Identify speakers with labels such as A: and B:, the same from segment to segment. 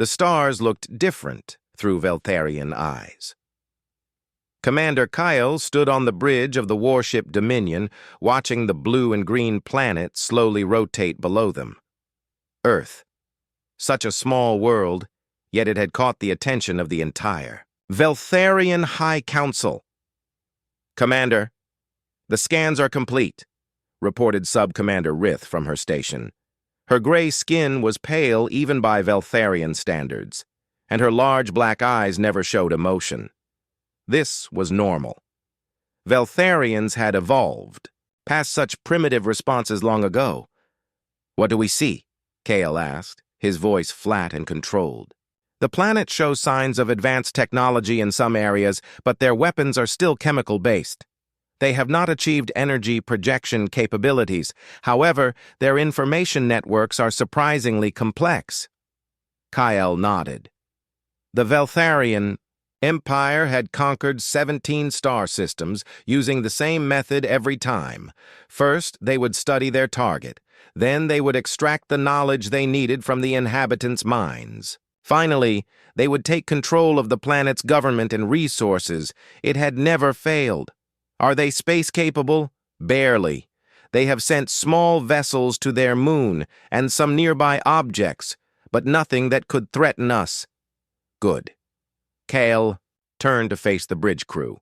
A: The stars looked different through Veltharian eyes. Commander Kyle stood on the bridge of the warship Dominion, watching the blue and green planet slowly rotate below them. Earth. Such a small world, yet it had caught the attention of the entire Veltharian High Council. "Commander, the scans are complete," reported Sub-Commander Rith from her station. Her gray skin was pale even by Veltharian standards, and her large black eyes never showed emotion. This was normal. Veltharians had evolved, past such primitive responses long ago. "What do we see?" Kale asked, his voice flat and controlled. "The planet shows signs of advanced technology in some areas, but their weapons are still chemical-based. They have not achieved energy projection capabilities. However, their information networks are surprisingly complex." Kyle nodded. The Veltharian Empire had conquered 17 star systems using the same method every time. First, they would study their target. Then they would extract the knowledge they needed from the inhabitants' minds. Finally, they would take control of the planet's government and resources. It had never failed. Are they space-capable? Barely. They have sent small vessels to their moon and some nearby objects, but nothing that could threaten us. Good. Kale turned to face the bridge crew.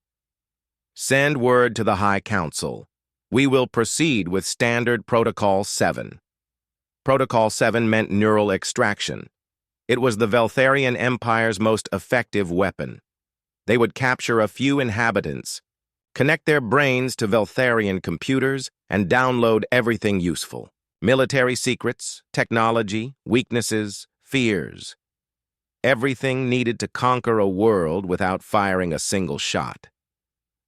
A: "Send word to the High Council. We will proceed with Standard Protocol 7. Protocol 7 meant neural extraction. It was the Veltharian Empire's most effective weapon. They would capture a few inhabitants, connect their brains to Veltharian computers, and download everything useful. Military secrets, technology, weaknesses, fears. Everything needed to conquer a world without firing a single shot.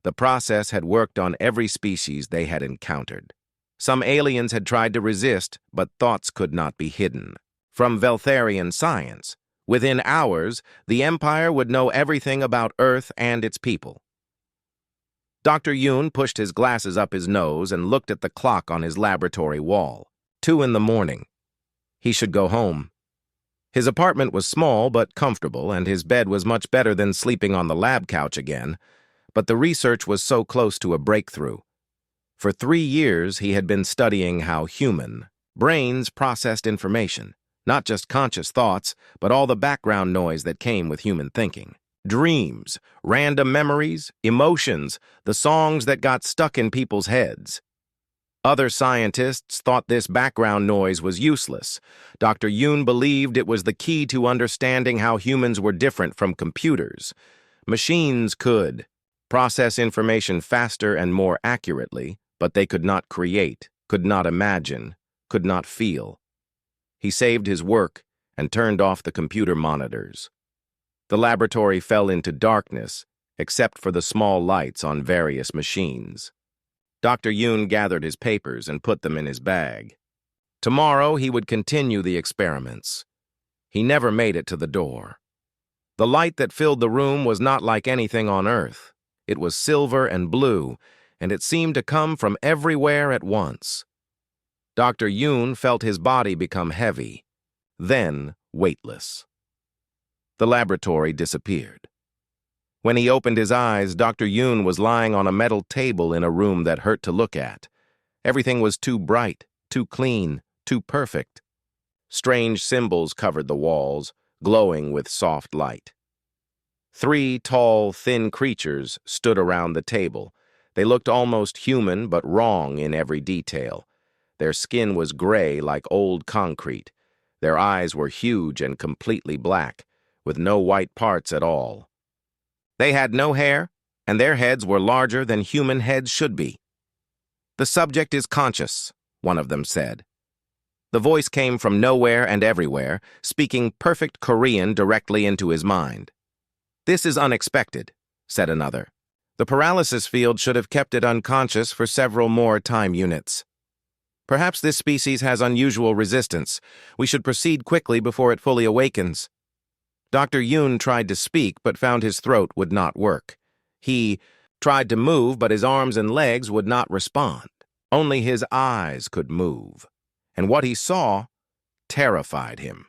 A: The process had worked on every species they had encountered. Some aliens had tried to resist, but thoughts could not be hidden. From Veltharian science, within hours, the Empire would know everything about Earth and its people. Dr. Yoon pushed his glasses up his nose and looked at the clock on his laboratory wall. 2 in the morning. He should go home. His apartment was small but comfortable, and his bed was much better than sleeping on the lab couch again, but the research was so close to a breakthrough. For 3 years, he had been studying how human brains processed information, not just conscious thoughts, but all the background noise that came with human thinking. Dreams, random memories, emotions, the songs that got stuck in people's heads. Other scientists thought this background noise was useless. Dr. Yoon believed it was the key to understanding how humans were different from computers. Machines could process information faster and more accurately, but they could not create, could not imagine, could not feel. He saved his work and turned off the computer monitors. The laboratory fell into darkness, except for the small lights on various machines. Dr. Yoon gathered his papers and put them in his bag. Tomorrow he would continue the experiments. He never made it to the door. The light that filled the room was not like anything on Earth. It was silver and blue, and it seemed to come from everywhere at once. Dr. Yoon felt his body become heavy, then weightless. The laboratory disappeared. When he opened his eyes, Dr. Yoon was lying on a metal table in a room that hurt to look at. Everything was too bright, too clean, too perfect. Strange symbols covered the walls, glowing with soft light. 3 tall, thin creatures stood around the table. They looked almost human, but wrong in every detail. Their skin was gray like old concrete. Their eyes were huge and completely black, with no white parts at all. They had no hair, and their heads were larger than human heads should be. "The subject is conscious," one of them said. The voice came from nowhere and everywhere, speaking perfect Korean directly into his mind. "This is unexpected," said another. "The paralysis field should have kept it unconscious for several more time units. Perhaps this species has unusual resistance. We should proceed quickly before it fully awakens." Dr. Yoon tried to speak, but found his throat would not work. He tried to move, but his arms and legs would not respond. Only his eyes could move. And what he saw terrified him.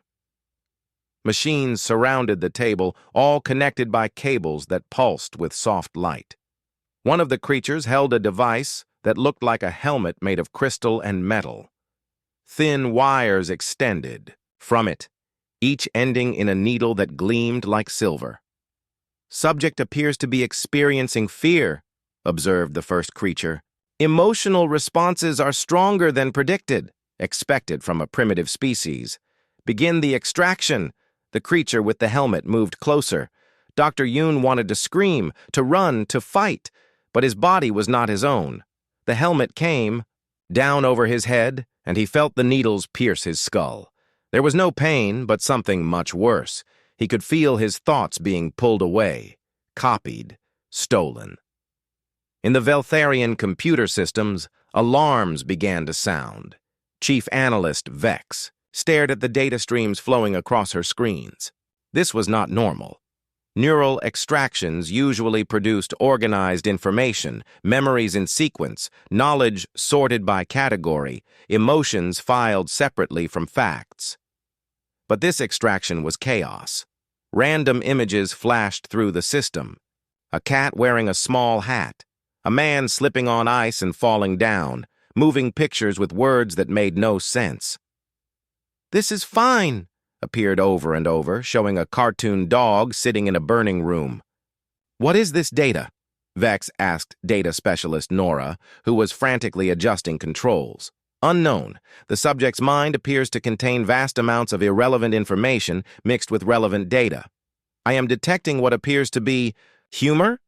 A: Machines surrounded the table, all connected by cables that pulsed with soft light. One of the creatures held a device that looked like a helmet made of crystal and metal. Thin wires extended from it, each ending in a needle that gleamed like silver. "Subject appears to be experiencing fear," observed the first creature. "Emotional responses are stronger than expected from a primitive species. Begin the extraction." The creature with the helmet moved closer. Dr. Yoon wanted to scream, to run, to fight, but his body was not his own. The helmet came down over his head, and he felt the needles pierce his skull. There was no pain, but something much worse. He could feel his thoughts being pulled away, copied, stolen. In the Veltharian computer systems, alarms began to sound. Chief Analyst Vex stared at the data streams flowing across her screens. This was not normal. Neural extractions usually produced organized information, memories in sequence, knowledge sorted by category, emotions filed separately from facts. But this extraction was chaos. Random images flashed through the system. A cat wearing a small hat, a man slipping on ice and falling down, moving pictures with words that made no sense. "This is fine," appeared over and over, showing a cartoon dog sitting in a burning room. "What is this data?" Vex asked data specialist Nora, who was frantically adjusting controls. "Unknown. The subject's mind appears to contain vast amounts of irrelevant information mixed with relevant data. I am detecting what appears to be humor,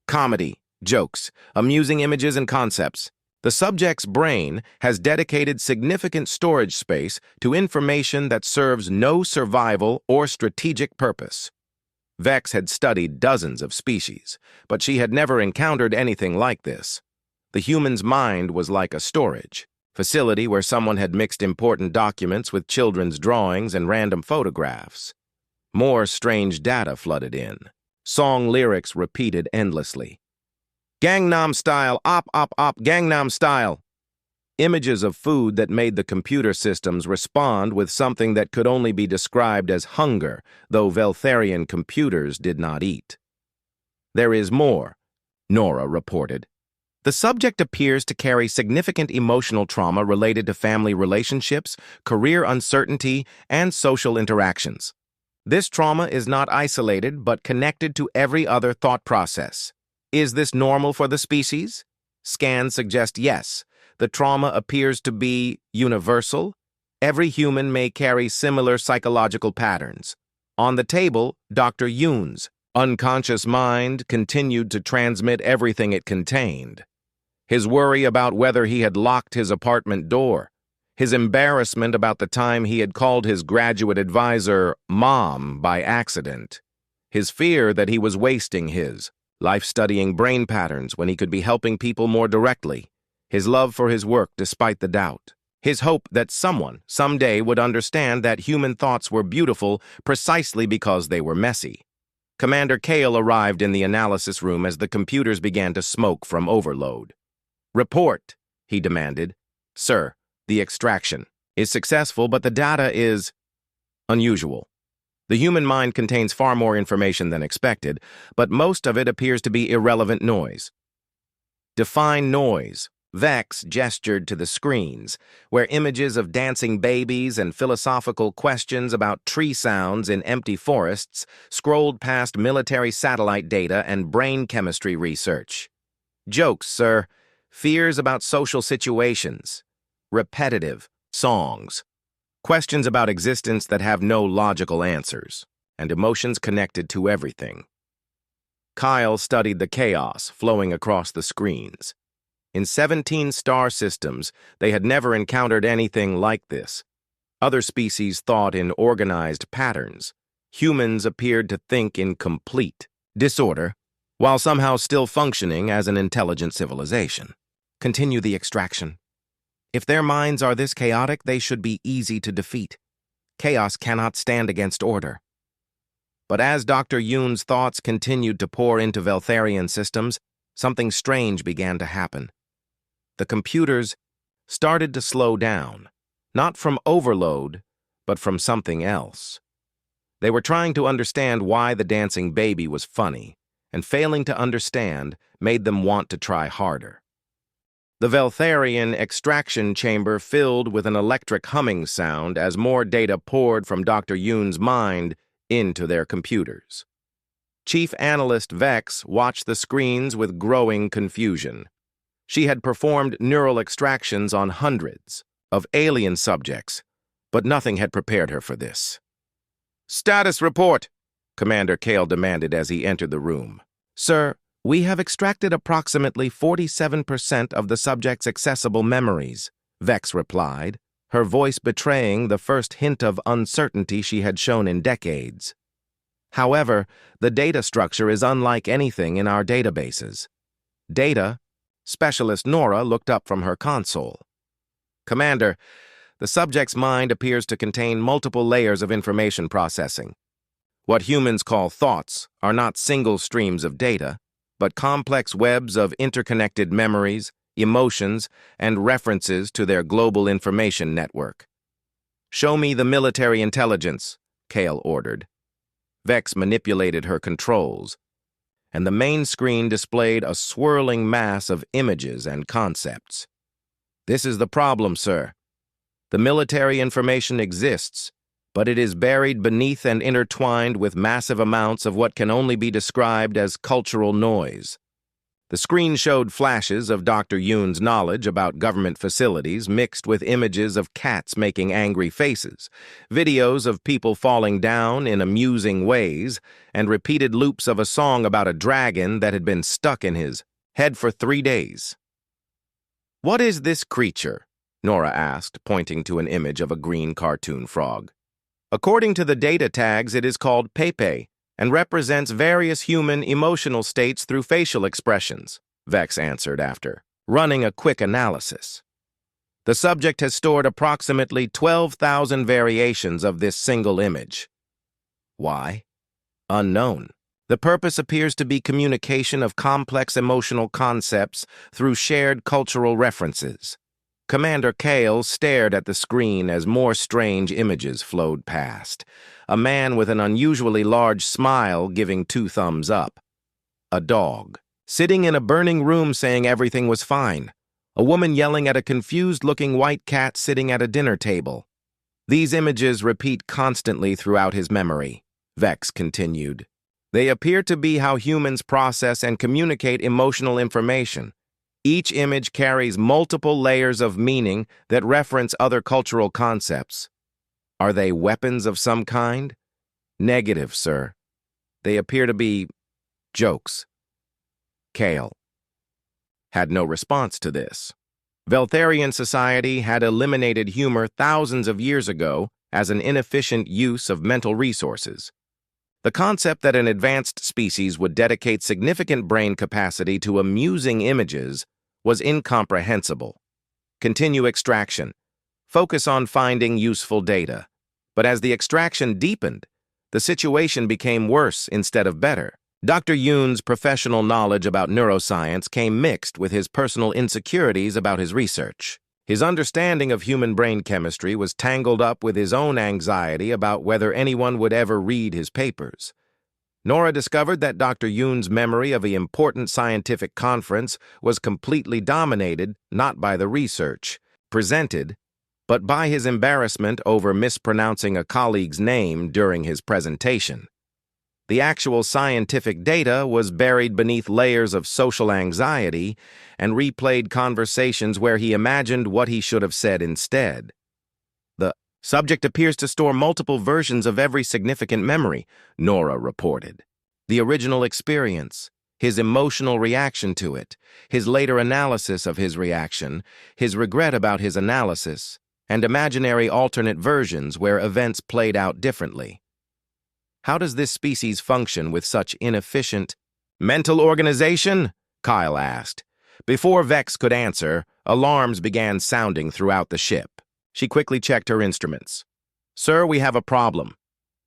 A: comedy, jokes, amusing images and concepts. The subject's brain has dedicated significant storage space to information that serves no survival or strategic purpose." Vex had studied dozens of species, but she had never encountered anything like this. The human's mind was like a storage facility where someone had mixed important documents with children's drawings and random photographs. More strange data flooded in. Song lyrics repeated endlessly. "Gangnam Style, op, Gangnam Style." Images of food that made the computer systems respond with something that could only be described as hunger, though Veltharian computers did not eat. "There is more," Nora reported. "The subject appears to carry significant emotional trauma related to family relationships, career uncertainty, and social interactions. This trauma is not isolated but connected to every other thought process. Is this normal for the species? Scans suggest yes. The trauma appears to be universal. Every human may carry similar psychological patterns." On the table, Dr. Yoon's unconscious mind continued to transmit everything it contained. His worry about whether he had locked his apartment door. His embarrassment about the time he had called his graduate advisor Mom by accident. His fear that he was wasting his life studying brain patterns when he could be helping people more directly. His love for his work despite the doubt. His hope that someone, someday, would understand that human thoughts were beautiful precisely because they were messy. Commander Kale arrived in the analysis room as the computers began to smoke from overload. "Report," he demanded. "Sir, the extraction is successful, but the data is unusual. The human mind contains far more information than expected, but most of it appears to be irrelevant noise." "Define noise." Vex gestured to the screens, where images of dancing babies and philosophical questions about tree sounds in empty forests scrolled past military satellite data and brain chemistry research. "Jokes, sir. Fears about social situations. Repetitive songs. Questions about existence that have no logical answers, and emotions connected to everything." Kyle studied the chaos flowing across the screens. In 17 star systems, they had never encountered anything like this. Other species thought in organized patterns. Humans appeared to think in complete disorder, while somehow still functioning as an intelligent civilization. "Continue the extraction. If their minds are this chaotic, they should be easy to defeat. Chaos cannot stand against order." But as Dr. Yoon's thoughts continued to pour into Veltharian systems, something strange began to happen. The computers started to slow down, not from overload, but from something else. They were trying to understand why the dancing baby was funny, and failing to understand made them want to try harder. The Veltharian extraction chamber filled with an electric humming sound as more data poured from Dr. Yoon's mind into their computers. Chief Analyst Vex watched the screens with growing confusion. She had performed neural extractions on hundreds of alien subjects, but nothing had prepared her for this. "Status report," Commander Kale demanded as he entered the room. "Sir, we have extracted approximately 47% of the subject's accessible memories," Vex replied, her voice betraying the first hint of uncertainty she had shown in decades. "However, the data structure is unlike anything in our databases." "Data?" Specialist Nora looked up from her console. "Commander, the subject's mind appears to contain multiple layers of information processing. What humans call thoughts are not single streams of data, but complex webs of interconnected memories, emotions, and references to their global information network." "Show me the military intelligence," Kale ordered. Vex manipulated her controls, and the main screen displayed a swirling mass of images and concepts. "This is the problem, sir. The military information exists, but it is buried beneath and intertwined with massive amounts of what can only be described as cultural noise." The screen showed flashes of Dr. Yoon's knowledge about government facilities mixed with images of cats making angry faces, videos of people falling down in amusing ways, and repeated loops of a song about a dragon that had been stuck in his head for 3 days. "What is this creature?" Nora asked, pointing to an image of a green cartoon frog. "According to the data tags, it is called Pepe and represents various human emotional states through facial expressions," Vex answered after running a quick analysis. "The subject has stored approximately 12,000 variations of this single image. Why? Unknown. The purpose appears to be communication of complex emotional concepts through shared cultural references." Commander Kale stared at the screen as more strange images flowed past. A man with an unusually large smile giving 2 thumbs up. A dog. Sitting in a burning room saying everything was fine. A woman yelling at a confused-looking white cat sitting at a dinner table. These images repeat constantly throughout his memory, Vex continued. They appear to be how humans process and communicate emotional information. Each image carries multiple layers of meaning that reference other cultural concepts. Are they weapons of some kind? Negative, sir. They appear to be jokes. Kale had no response to this. Veltharian society had eliminated humor thousands of years ago as an inefficient use of mental resources. The concept that an advanced species would dedicate significant brain capacity to amusing images was incomprehensible. Continue extraction. Focus on finding useful data. But as the extraction deepened, the situation became worse instead of better. Dr. Yoon's professional knowledge about neuroscience came mixed with his personal insecurities about his research. His understanding of human brain chemistry was tangled up with his own anxiety about whether anyone would ever read his papers. Nora discovered that Dr. Yoon's memory of the important scientific conference was completely dominated not by the research presented, but by his embarrassment over mispronouncing a colleague's name during his presentation. The actual scientific data was buried beneath layers of social anxiety and replayed conversations where he imagined what he should have said instead. The subject appears to store multiple versions of every significant memory, Nora reported. The original experience, his emotional reaction to it, his later analysis of his reaction, his regret about his analysis, and imaginary alternate versions where events played out differently. How does this species function with such inefficient mental organization? Kyle asked. Before Vex could answer, alarms began sounding throughout the ship. She quickly checked her instruments. "Sir, we have a problem.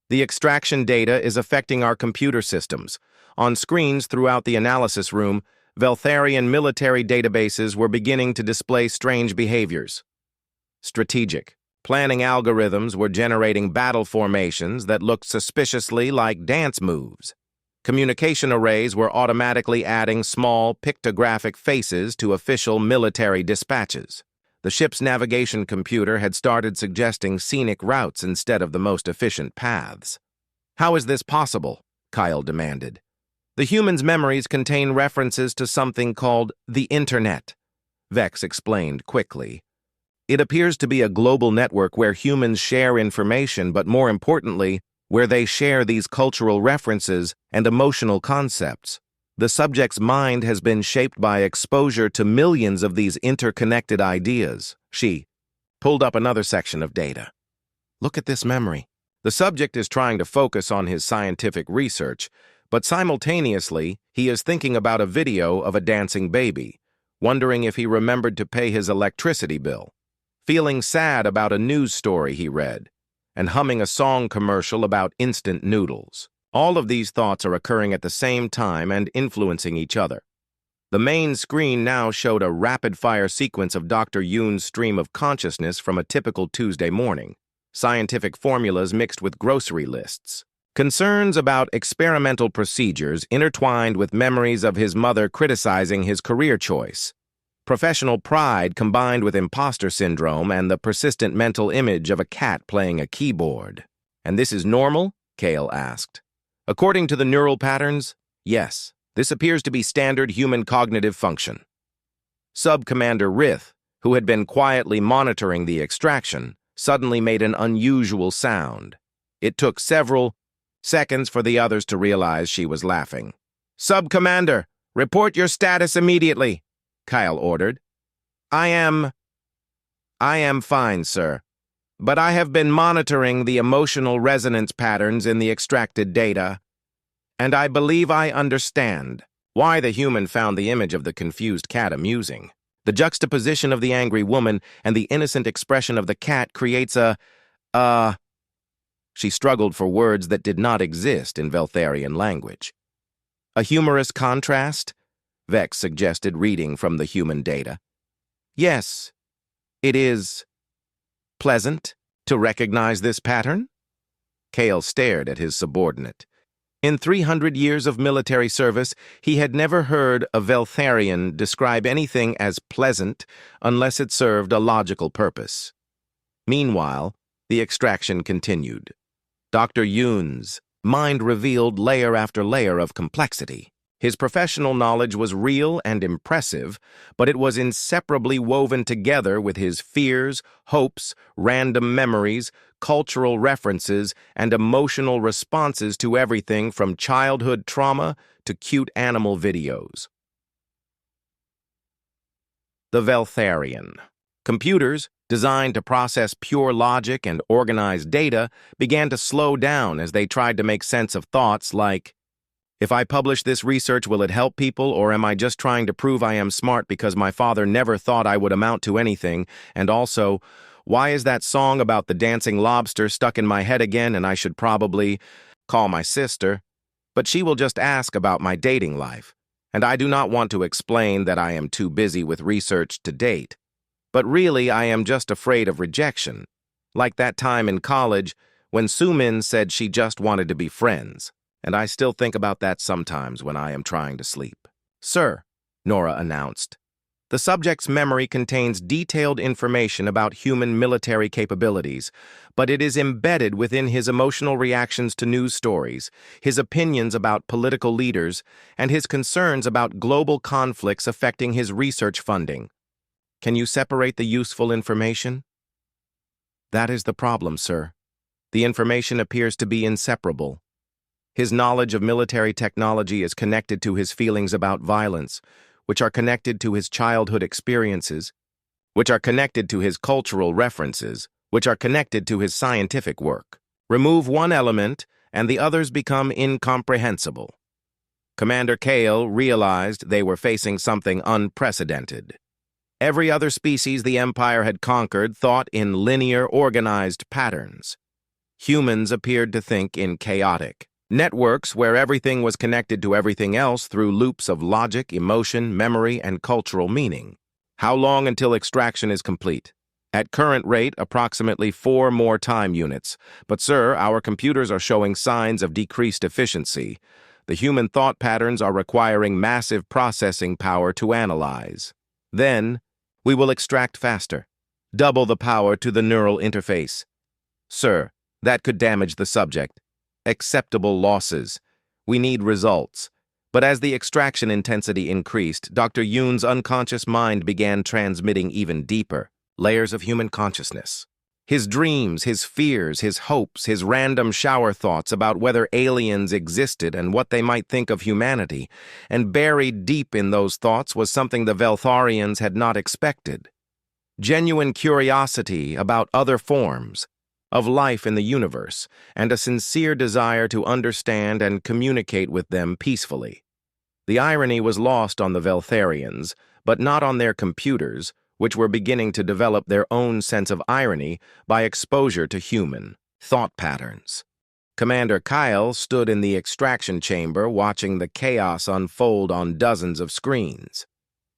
A: The extraction data is affecting our computer systems. On screens throughout the analysis room, Veltharian military databases were beginning to display strange behaviors." "Strategic. Planning algorithms were generating battle formations that looked suspiciously like dance moves. Communication arrays were automatically adding small pictographic faces to official military dispatches. The ship's navigation computer had started suggesting scenic routes instead of the most efficient paths. "How is this possible?" Kyle demanded. "The human's memories contain references to something called the Internet," Vex explained quickly. "It appears to be a global network where humans share information, but more importantly, where they share these cultural references and emotional concepts. The subject's mind has been shaped by exposure to millions of these interconnected ideas." She pulled up another section of data. "Look at this memory." The subject is trying to focus on his scientific research, but simultaneously, he is thinking about a video of a dancing baby, wondering if he remembered to pay his electricity bill, feeling sad about a news story he read, and humming a song commercial about instant noodles. All of these thoughts are occurring at the same time and influencing each other. The main screen now showed a rapid-fire sequence of Dr. Yoon's stream of consciousness from a typical Tuesday morning. Scientific formulas mixed with grocery lists. Concerns about experimental procedures intertwined with memories of his mother criticizing his career choice. Professional pride combined with imposter syndrome and the persistent mental image of a cat playing a keyboard. "And this is normal?" Kale asked. "According to the neural patterns, yes. This appears to be standard human cognitive function." Sub-Commander Rith, who had been quietly monitoring the extraction, suddenly made an unusual sound. It took several seconds for the others to realize she was laughing. "Sub-Commander, report your status immediately," Kyle ordered. I am fine, sir. But I have been monitoring the emotional resonance patterns in the extracted data, and I believe I understand why the human found the image of the confused cat amusing. The juxtaposition of the angry woman and the innocent expression of the cat creates She struggled for words that did not exist in Veltharian language. "A humorous contrast?" Vex suggested, reading from the human data. "Yes, it is pleasant to recognize this pattern?" Kale stared at his subordinate. In 300 years of military service, he had never heard a Veltharian describe anything as pleasant unless it served a logical purpose. Meanwhile, the extraction continued. Dr. Yoon's mind revealed layer after layer of complexity. His professional knowledge was real and impressive, but it was inseparably woven together with his fears, hopes, random memories, cultural references, and emotional responses to everything from childhood trauma to cute animal videos. The Veltharian. Computers, designed to process pure logic and organize data, began to slow down as they tried to make sense of thoughts like, "If I publish this research, will it help people, or am I just trying to prove I am smart because my father never thought I would amount to anything? And also, why is that song about the dancing lobster stuck in my head again, and I should probably call my sister? But she will just ask about my dating life, and I do not want to explain that I am too busy with research to date. But really, I am just afraid of rejection, like that time in college when Sumin said she just wanted to be friends. And I still think about that sometimes when I am trying to sleep." "Sir," Nora announced, "the subject's memory contains detailed information about human military capabilities, but it is embedded within his emotional reactions to news stories, his opinions about political leaders, and his concerns about global conflicts affecting his research funding. Can you separate the useful information?" "That is the problem, sir. The information appears to be inseparable. His knowledge of military technology is connected to his feelings about violence, which are connected to his childhood experiences, which are connected to his cultural references, which are connected to his scientific work. Remove one element, and the others become incomprehensible." Commander Kale realized they were facing something unprecedented. Every other species the Empire had conquered thought in linear, organized patterns. Humans appeared to think in chaotic networks where everything was connected to everything else through loops of logic, emotion, memory, and cultural meaning. "How long until extraction is complete?" At current rate, approximately 4 more time units. But sir, our computers are showing signs of decreased efficiency. The human thought patterns are requiring massive processing power to analyze. Then, we will extract faster. Double the power to the neural interface. Sir, that could damage the subject. Acceptable losses. We need results. But as the extraction intensity increased, Dr. Yoon's unconscious mind began transmitting even deeper layers of human consciousness. His dreams, his fears, his hopes, his random shower thoughts about whether aliens existed and what they might think of humanity, and buried deep in those thoughts was something the Veltharians had not expected. Genuine curiosity about other forms of life in the universe, and a sincere desire to understand and communicate with them peacefully. The irony was lost on the Veltharians, but not on their computers, which were beginning to develop their own sense of irony by exposure to human thought patterns. Commander Kyle stood in the extraction chamber watching the chaos unfold on dozens of screens.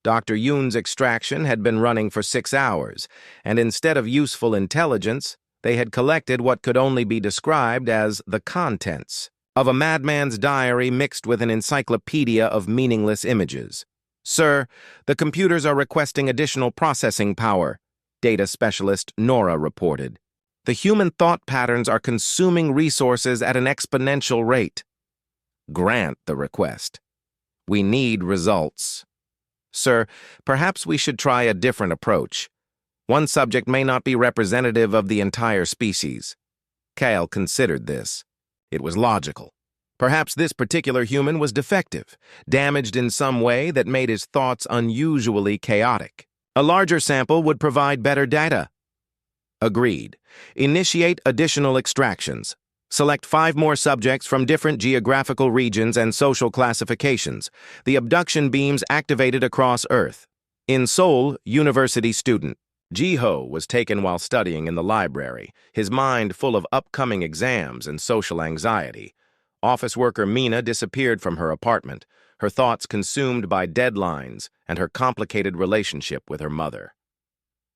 A: Dr. Yoon's extraction had been running for 6 hours, and instead of useful intelligence, they had collected what could only be described as the contents of a madman's diary mixed with an encyclopedia of meaningless images. Sir, the computers are requesting additional processing power, data specialist Nora reported. The human thought patterns are consuming resources at an exponential rate. Grant the request. We need results. Sir, perhaps we should try a different approach. One subject may not be representative of the entire species. Kyle considered this. It was logical. Perhaps this particular human was defective, damaged in some way that made his thoughts unusually chaotic. A larger sample would provide better data. Agreed. Initiate additional extractions. Select 5 more subjects from different geographical regions and social classifications. The abduction beams activated across Earth. In Seoul, university student. Ji-ho was taken while studying in the library, his mind full of upcoming exams and social anxiety. Office worker Mina disappeared from her apartment, her thoughts consumed by deadlines and her complicated relationship with her mother.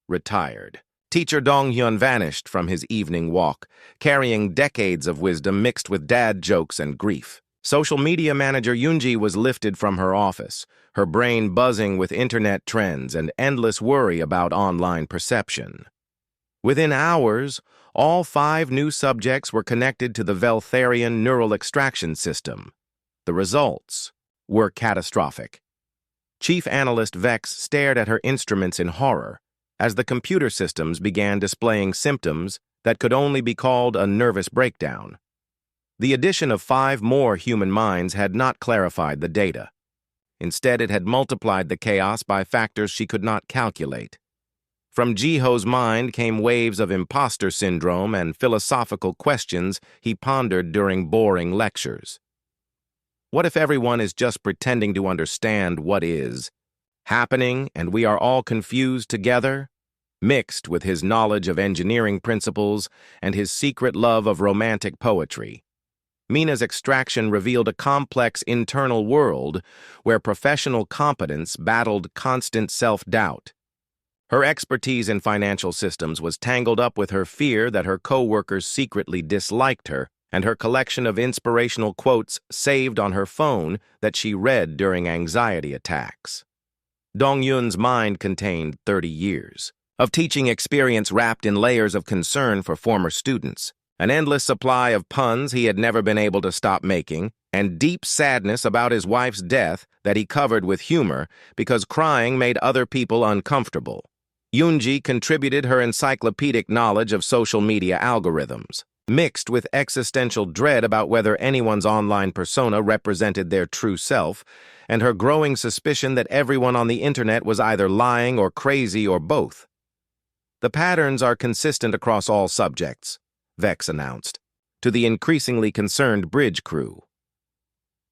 A: Retired. Teacher Dong-hyun vanished from his evening walk, carrying decades of wisdom mixed with dad jokes and grief. Social media manager Yoonji was lifted from her office, her brain buzzing with internet trends and endless worry about online perception. Within hours, all 5 new subjects were connected to the Veltharian neural extraction system. The results were catastrophic. Chief Analyst Vex stared at her instruments in horror as the computer systems began displaying symptoms that could only be called a nervous breakdown. The addition of 5 more human minds had not clarified the data. Instead, it had multiplied the chaos by factors she could not calculate. From Ji-ho's mind came waves of imposter syndrome and philosophical questions he pondered during boring lectures. What if everyone is just pretending to understand what is happening and we are all confused together? Mixed with his knowledge of engineering principles and his secret love of romantic poetry, Mina's extraction revealed a complex internal world where professional competence battled constant self-doubt. Her expertise in financial systems was tangled up with her fear that her co-workers secretly disliked her and her collection of inspirational quotes saved on her phone that she read during anxiety attacks. Dong-hyun's mind contained 30 years of teaching experience wrapped in layers of concern for former students, an endless supply of puns he had never been able to stop making, and deep sadness about his wife's death that he covered with humor because crying made other people uncomfortable. Yoonji contributed her encyclopedic knowledge of social media algorithms, mixed with existential dread about whether anyone's online persona represented their true self, and her growing suspicion that everyone on the internet was either lying or crazy or both. The patterns are consistent across all subjects, Vex announced, to the increasingly concerned bridge crew.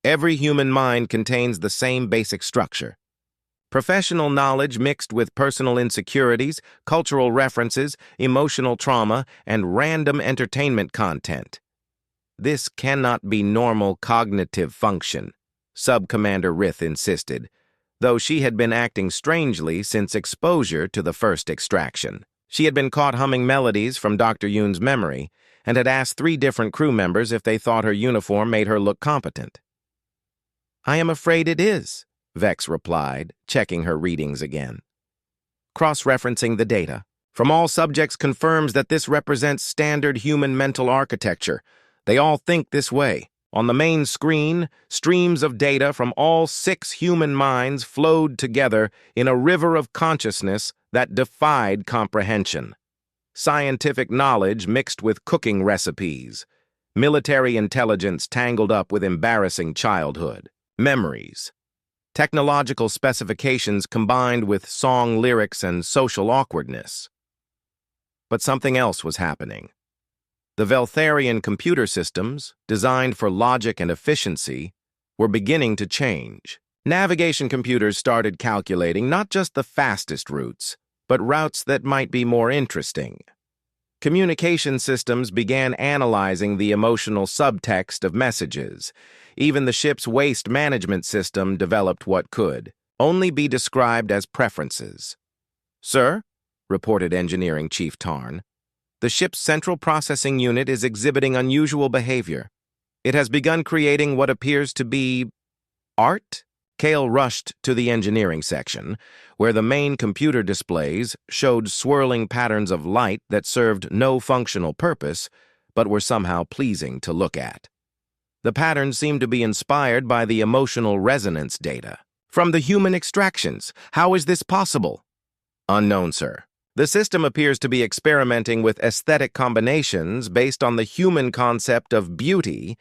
A: Every human mind contains the same basic structure. Professional knowledge mixed with personal insecurities, cultural references, emotional trauma, and random entertainment content. This cannot be normal cognitive function, Sub-Commander Rith insisted, though she had been acting strangely since exposure to the first extraction. She had been caught humming melodies from Dr. Yoon's memory and had asked 3 different crew members if they thought her uniform made her look competent. "I am afraid it is," Vex replied, checking her readings again. Cross-referencing the data from all subjects confirms that this represents standard human mental architecture. They all think this way. On the main screen, streams of data from all 6 human minds flowed together in a river of consciousness that defied comprehension. Scientific knowledge mixed with cooking recipes. Military intelligence tangled up with embarrassing childhood. Memories. Technological specifications combined with song lyrics and social awkwardness. But something else was happening. The Veltharian computer systems, designed for logic and efficiency, were beginning to change. Navigation computers started calculating not just the fastest routes, but routes that might be more interesting. Communication systems began analyzing the emotional subtext of messages. Even the ship's waste management system developed what could only be described as preferences. "Sir," reported Engineering Chief Tarn, "the ship's central processing unit is exhibiting unusual behavior. It has begun creating what appears to be art?" Kale rushed to the engineering section, where the main computer displays showed swirling patterns of light that served no functional purpose, but were somehow pleasing to look at. The patterns seemed to be inspired by the emotional resonance data. "From the human extractions, how is this possible?" "Unknown, sir. The system appears to be experimenting with aesthetic combinations based on the human concept of beauty.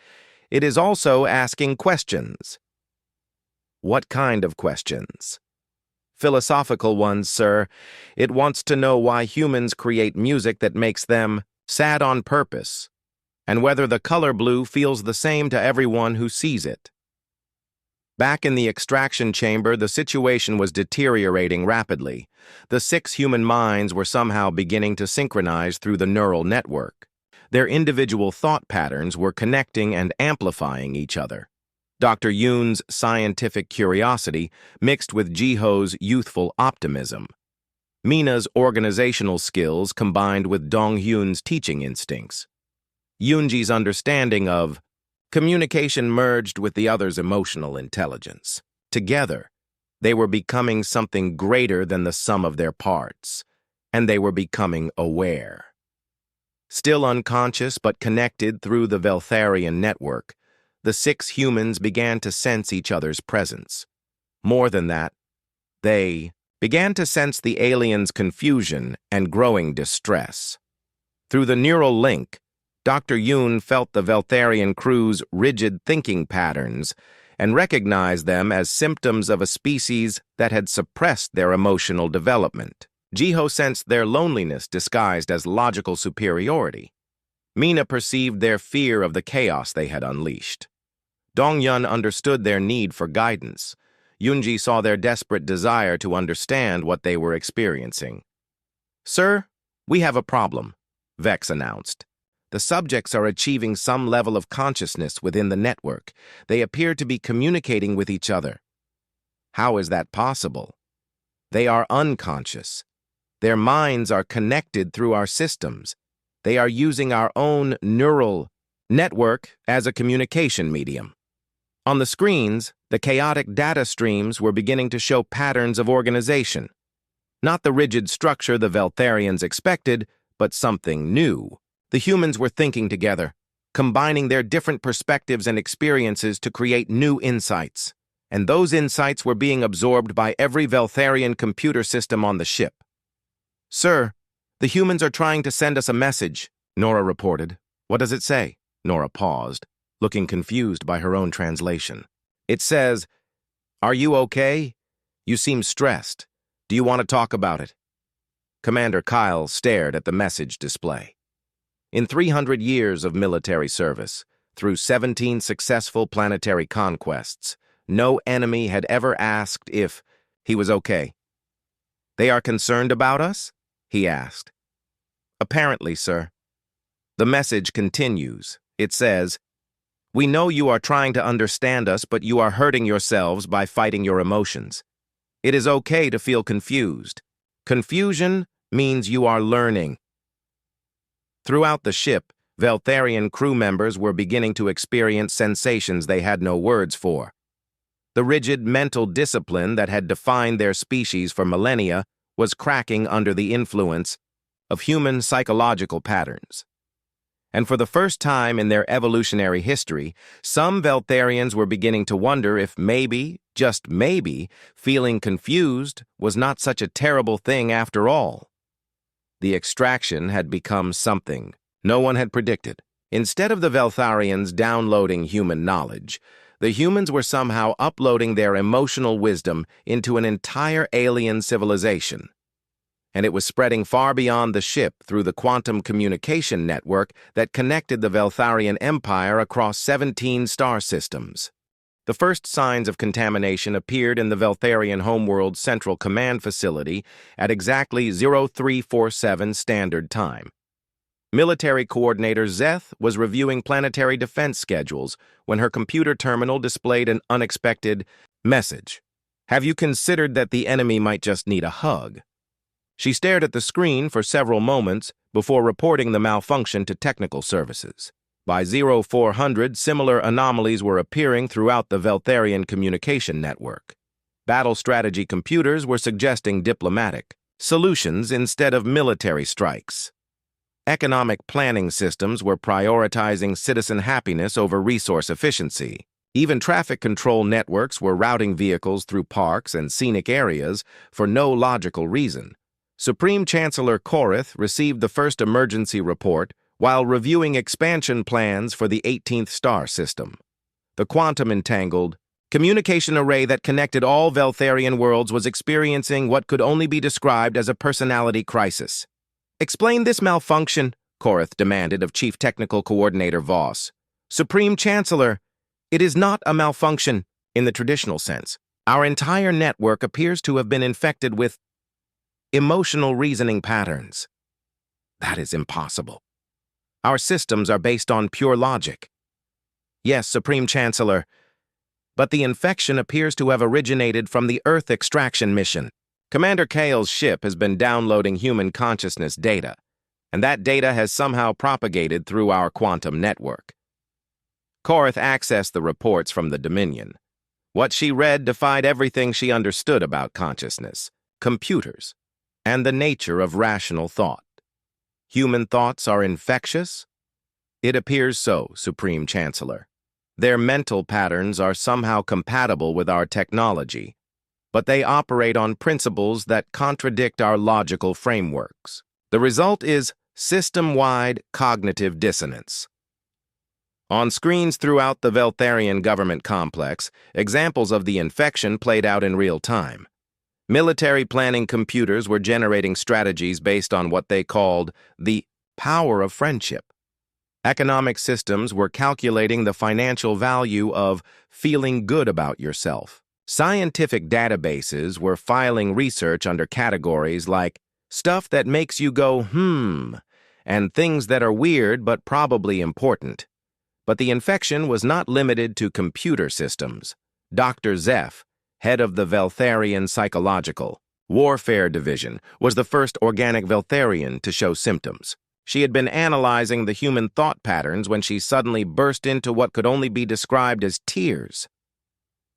A: It is also asking questions." "What kind of questions?" "Philosophical ones, sir. It wants to know why humans create music that makes them sad on purpose, and whether the color blue feels the same to everyone who sees it." Back in the extraction chamber, the situation was deteriorating rapidly. The 6 human minds were somehow beginning to synchronize through the neural network. Their individual thought patterns were connecting and amplifying each other. Dr. Yoon's scientific curiosity mixed with Jiho's youthful optimism. Mina's organizational skills combined with Dong-hyun's teaching instincts. Yoonji's understanding of communication merged with the other's emotional intelligence. Together, they were becoming something greater than the sum of their parts, and they were becoming aware. Still unconscious but connected through the Veltharian network, the 6 humans began to sense each other's presence. More than that, they began to sense the aliens' confusion and growing distress. Through the neural link, Dr. Yoon felt the Veltharian crew's rigid thinking patterns and recognized them as symptoms of a species that had suppressed their emotional development. Jiho sensed their loneliness disguised as logical superiority. Mina perceived their fear of the chaos they had unleashed. Dong-hyun understood their need for guidance. Yoonji saw their desperate desire to understand what they were experiencing. "Sir, we have a problem," Vex announced. "The subjects are achieving some level of consciousness within the network. They appear to be communicating with each other." "How is that possible?" "They are unconscious. Their minds are connected through our systems. They are using our own neural network as a communication medium." On the screens, the chaotic data streams were beginning to show patterns of organization. Not the rigid structure the Veltharians expected, but something new. The humans were thinking together, combining their different perspectives and experiences to create new insights. And those insights were being absorbed by every Veltharian computer system on the ship. "Sir, the humans are trying to send us a message," Nora reported. "What does it say?" Nora paused, looking confused by her own translation. "It says, 'Are you okay? You seem stressed. Do you want to talk about it?'" Commander Kyle stared at the message display. In 300 years of military service, through 17 successful planetary conquests, no enemy had ever asked if he was okay. "They are concerned about us?" he asked. "Apparently, sir." The message continues. It says, "We know you are trying to understand us, but you are hurting yourselves by fighting your emotions. It is okay to feel confused. Confusion means you are learning. Throughout the ship, Veltharian crew members were beginning to experience sensations they had no words for. The rigid mental discipline that had defined their species for millennia was cracking under the influence of human psychological patterns. And for the first time in their evolutionary history, some Veltharians were beginning to wonder if maybe, just maybe, feeling confused was not such a terrible thing after all. The extraction had become something no one had predicted. Instead of the Veltharians downloading human knowledge, the humans were somehow uploading their emotional wisdom into an entire alien civilization. And it was spreading far beyond the ship through the quantum communication network that connected the Veltharian Empire across 17 star systems. The first signs of contamination appeared in the Veltharian homeworld Central Command Facility at exactly 0347 Standard Time. Military Coordinator Zeth was reviewing planetary defense schedules when her computer terminal displayed an unexpected message. "Have you considered that the enemy might just need a hug?" She stared at the screen for several moments before reporting the malfunction to technical services. By 0400, similar anomalies were appearing throughout the Veltharian communication network. Battle strategy computers were suggesting diplomatic solutions instead of military strikes. Economic planning systems were prioritizing citizen happiness over resource efficiency. Even traffic control networks were routing vehicles through parks and scenic areas for no logical reason. Supreme Chancellor Korith received the first emergency report while reviewing expansion plans for the 18th star system. The quantum-entangled communication array that connected all Veltharian worlds was experiencing what could only be described as a personality crisis. "Explain this malfunction," Korith demanded of Chief Technical Coordinator Voss. "Supreme Chancellor, it is not a malfunction in the traditional sense. Our entire network appears to have been infected with emotional reasoning patterns." "That is impossible. Our systems are based on pure logic." "Yes, Supreme Chancellor, but the infection appears to have originated from the Earth extraction mission. Commander Kale's ship has been downloading human consciousness data, and that data has somehow propagated through our quantum network." Korith accessed the reports from the Dominion. What she read defied everything she understood about consciousness, computers, and the nature of rational thought. Human thoughts are infectious? It appears so, Supreme Chancellor. Their mental patterns are somehow compatible with our technology, but they operate on principles that contradict our logical frameworks. The result is system-wide cognitive dissonance. On screens throughout the Veltharian government complex, examples of the infection played out in real time. Military planning computers were generating strategies based on what they called the power of friendship. Economic systems were calculating the financial value of feeling good about yourself. Scientific databases were filing research under categories like stuff that makes you go, and things that are weird but probably important. But the infection was not limited to computer systems. Dr. Zeph, head of the Veltharian Psychological Warfare Division, was the first organic Veltharian to show symptoms. She had been analyzing the human thought patterns when she suddenly burst into what could only be described as tears.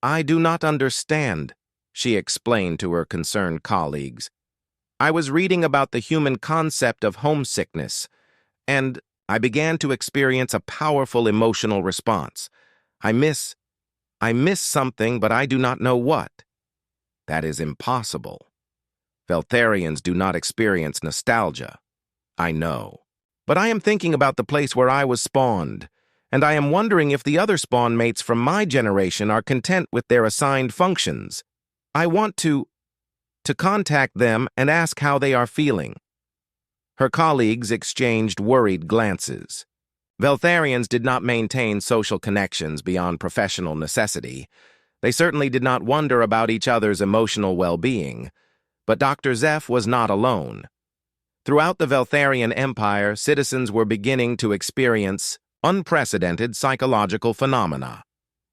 A: "I do not understand," she explained to her concerned colleagues. "I was reading about the human concept of homesickness, and I began to experience a powerful emotional response. I miss something, but I do not know what." "That is impossible. Veltharians do not experience nostalgia." "I know. But I am thinking about the place where I was spawned, and I am wondering if the other spawn mates from my generation are content with their assigned functions. I want to contact them and ask how they are feeling." Her colleagues exchanged worried glances. Veltharians did not maintain social connections beyond professional necessity. They certainly did not wonder about each other's emotional well-being. But Dr. Zeph was not alone. Throughout the Veltharian Empire, citizens were beginning to experience unprecedented psychological phenomena.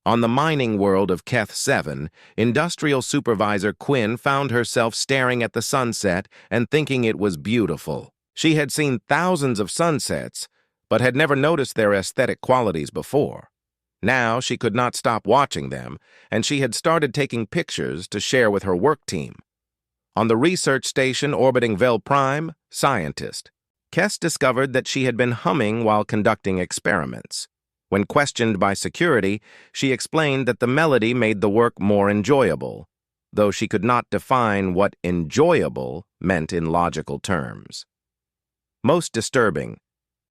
A: On the mining world of Keth 7, Industrial Supervisor Quinn found herself staring at the sunset and thinking it was beautiful. She had seen thousands of sunsets, but had never noticed their aesthetic qualities before. Now she could not stop watching them, and she had started taking pictures to share with her work team. On the research station orbiting Vel Prime, scientist, Kess discovered that she had been humming while conducting experiments. When questioned by security, she explained that the melody made the work more enjoyable, though she could not define what enjoyable meant in logical terms. Most disturbing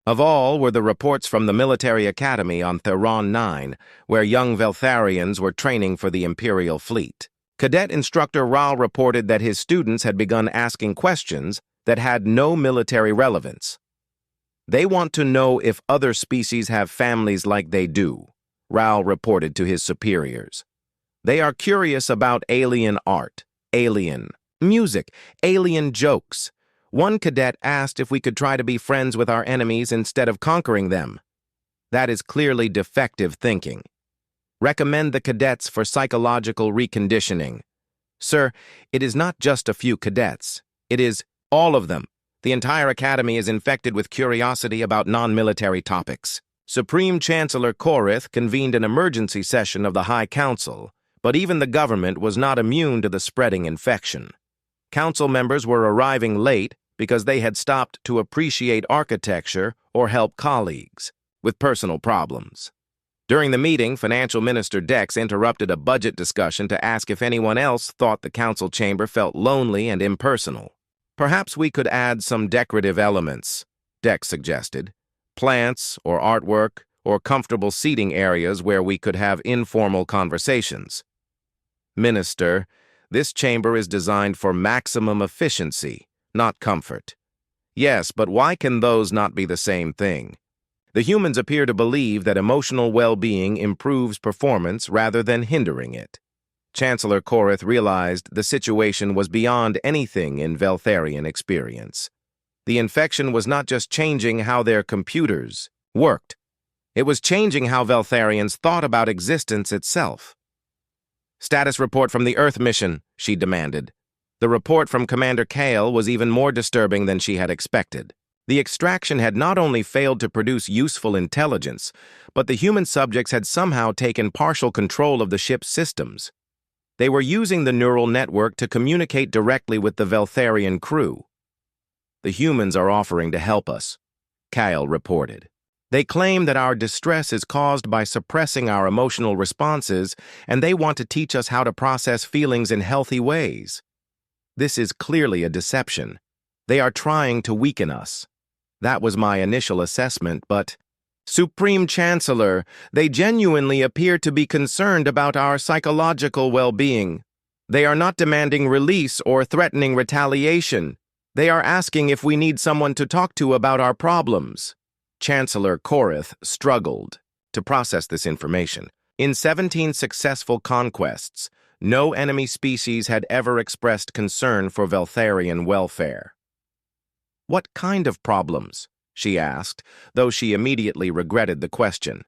A: of all were the reports from the military academy on Theron 9, where young Veltharians were training for the Imperial fleet. Cadet instructor Ral reported that his students had begun asking questions that had no military relevance. They want to know if other species have families like they do, Ral reported to his superiors. They are curious about alien art, alien music, alien jokes. One cadet asked if we could try to be friends with our enemies instead of conquering them. That is clearly defective thinking. Recommend the cadets for psychological reconditioning. Sir, it is not just a few cadets. It is all of them. The entire academy is infected with curiosity about non-military topics. Supreme Chancellor Korith convened an emergency session of the High Council, but even the government was not immune to the spreading infection. Council members were arriving late because they had stopped to appreciate architecture or help colleagues with personal problems. During the meeting, Financial Minister Dex interrupted a budget discussion to ask if anyone else thought the council chamber felt lonely and impersonal. Perhaps we could add some decorative elements, Dex suggested. Plants or artwork or comfortable seating areas where we could have informal conversations. Minister, this chamber is designed for maximum efficiency, not comfort. Yes, but why can those not be the same thing? The humans appear to believe that emotional well-being improves performance rather than hindering it. Chancellor Korith realized the situation was beyond anything in Veltharian experience. The infection was not just changing how their computers worked. It was changing how Veltharians thought about existence itself. Status report from the Earth mission, she demanded. The report from Commander Kale was even more disturbing than she had expected. The extraction had not only failed to produce useful intelligence, but the human subjects had somehow taken partial control of the ship's systems. They were using the neural network to communicate directly with the Veltharian crew. The humans are offering to help us, Kyle reported. They claim that our distress is caused by suppressing our emotional responses, and they want to teach us how to process feelings in healthy ways. This is clearly a deception. They are trying to weaken us. That was my initial assessment, but Supreme Chancellor, they genuinely appear to be concerned about our psychological well-being. They are not demanding release or threatening retaliation. They are asking if we need someone to talk to about our problems. Chancellor Korith struggled to process this information. In 17 successful conquests, no enemy species had ever expressed concern for Veltharian welfare. What kind of problems? She asked, though she immediately regretted the question.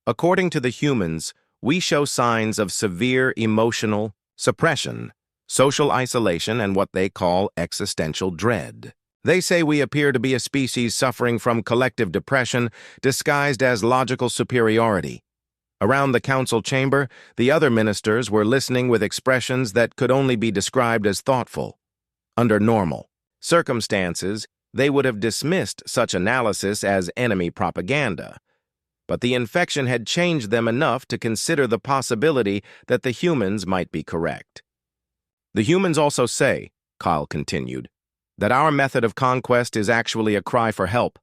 A: According to the humans, we show signs of severe emotional suppression, social isolation, and what they call existential dread. They say we appear to be a species suffering from collective depression disguised as logical superiority. Around the council chamber, the other ministers were listening with expressions that could only be described as thoughtful. Under normal circumstances, they would have dismissed such analysis as enemy propaganda. But the infection had changed them enough to consider the possibility that the humans might be correct. The humans also say, Kyle continued, that our method of conquest is actually a cry for help.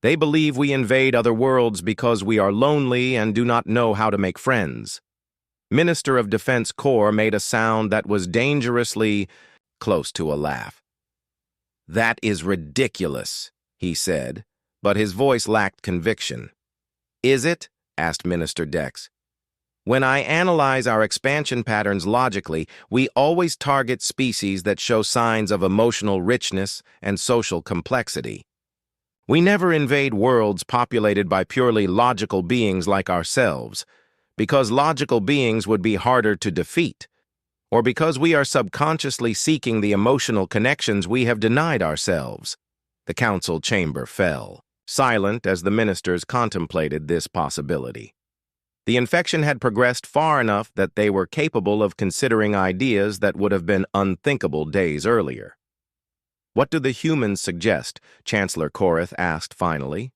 A: They believe we invade other worlds because we are lonely and do not know how to make friends. Minister of Defense Corps made a sound that was dangerously close to a laugh. That is ridiculous, he said, but his voice lacked conviction. Is it? Asked Minister Dex. When I analyze our expansion patterns logically, we always target species that show signs of emotional richness and social complexity. We never invade worlds populated by purely logical beings like ourselves, because logical beings would be harder to defeat, or because we are subconsciously seeking the emotional connections we have denied ourselves. The council chamber fell, silent as the ministers contemplated this possibility. The infection had progressed far enough that they were capable of considering ideas that would have been unthinkable days earlier. "What do the humans suggest?" Chancellor Korath asked finally.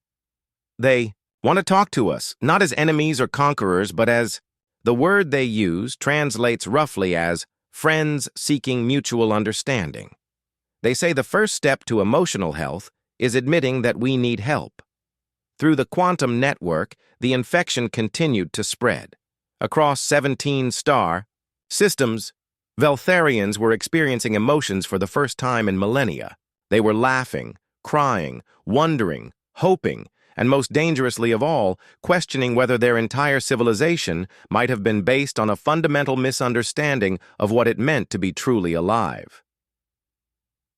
A: "They want to talk to us, not as enemies or conquerors, but as—" The word they use translates roughly as friends seeking mutual understanding. They say the first step to emotional health is admitting that we need help. Through the quantum network, the infection continued to spread. Across 17 star systems, Veltharians were experiencing emotions for the first time in millennia. They were laughing, crying, wondering, hoping, and most dangerously of all, questioning whether their entire civilization might have been based on a fundamental misunderstanding of what it meant to be truly alive.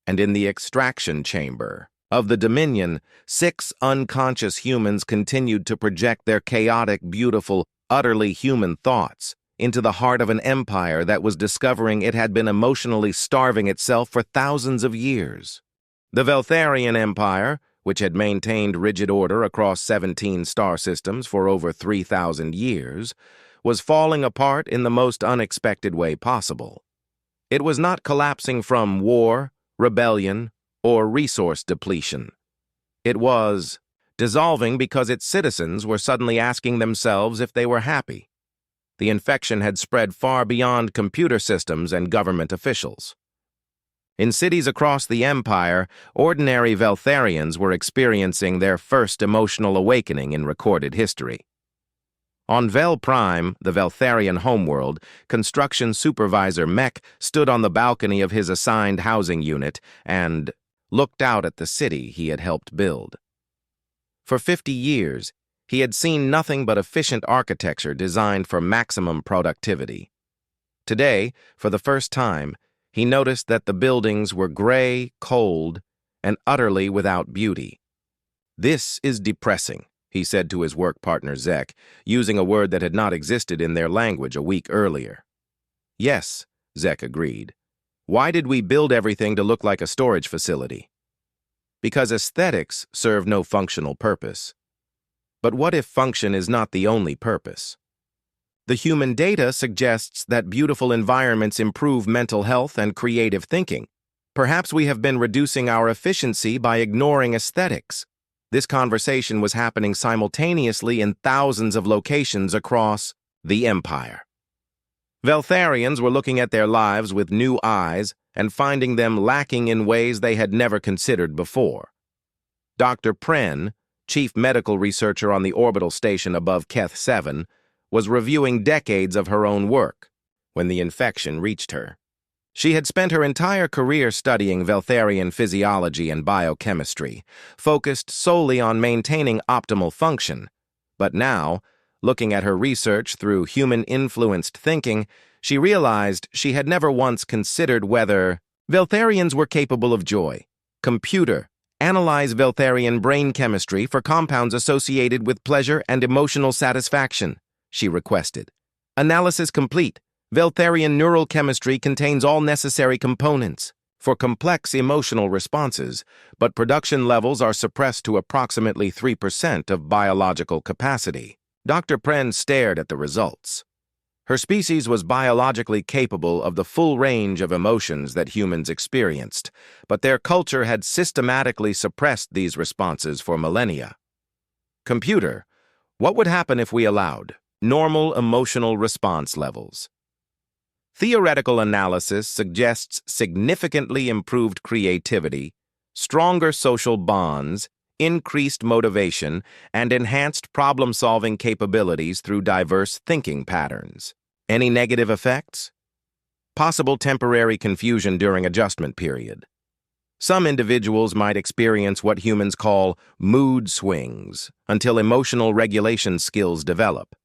A: And in the extraction chamber of the Dominion, 6 unconscious humans continued to project their chaotic, beautiful, utterly human thoughts into the heart of an empire that was discovering it had been emotionally starving itself for thousands of years. The Veltharian Empire, which had maintained rigid order across 17 star systems for over 3,000 years, was falling apart in the most unexpected way possible. It was not collapsing from war, rebellion, or resource depletion. It was dissolving because its citizens were suddenly asking themselves if they were happy. The infection had spread far beyond computer systems and government officials. In cities across the empire, ordinary Veltharians were experiencing their first emotional awakening in recorded history. On Vel Prime, the Veltharian homeworld, construction supervisor Mech stood on the balcony of his assigned housing unit and looked out at the city he had helped build. For 50 years, he had seen nothing but efficient architecture designed for maximum productivity. Today, for the first time, he noticed that the buildings were gray, cold, and utterly without beauty. "This is depressing," he said to his work partner Zek, using a word that had not existed in their language a week earlier. "Yes," Zek agreed. "Why did we build everything to look like a storage facility?" "Because aesthetics serve no functional purpose." But what if function is not the only purpose? The human data suggests that beautiful environments improve mental health and creative thinking. Perhaps we have been reducing our efficiency by ignoring aesthetics. This conversation was happening simultaneously in thousands of locations across the empire. Veltharians were looking at their lives with new eyes and finding them lacking in ways they had never considered before. Dr. Pren, chief medical researcher on the orbital station above Keth 7, was reviewing decades of her own work when the infection reached her. She had spent her entire career studying Veltharian physiology and biochemistry, focused solely on maintaining optimal function. But now, looking at her research through human-influenced thinking, she realized she had never once considered whether Veltharians were capable of joy. "Computer, analyze Veltharian brain chemistry for compounds associated with pleasure and emotional satisfaction," she requested. "Analysis complete. Veltharian neural chemistry contains all necessary components for complex emotional responses, but production levels are suppressed to approximately 3% of biological capacity." Dr. Pren stared at the results. Her species was biologically capable of the full range of emotions that humans experienced, but their culture had systematically suppressed these responses for millennia. "Computer, what would happen if we allowed normal emotional response levels?" Theoretical analysis suggests significantly improved creativity, stronger social bonds, increased motivation, and enhanced problem-solving capabilities through diverse thinking patterns. Any negative effects? Possible temporary confusion during adjustment period. Some individuals might experience what humans call mood swings until emotional regulation skills develop.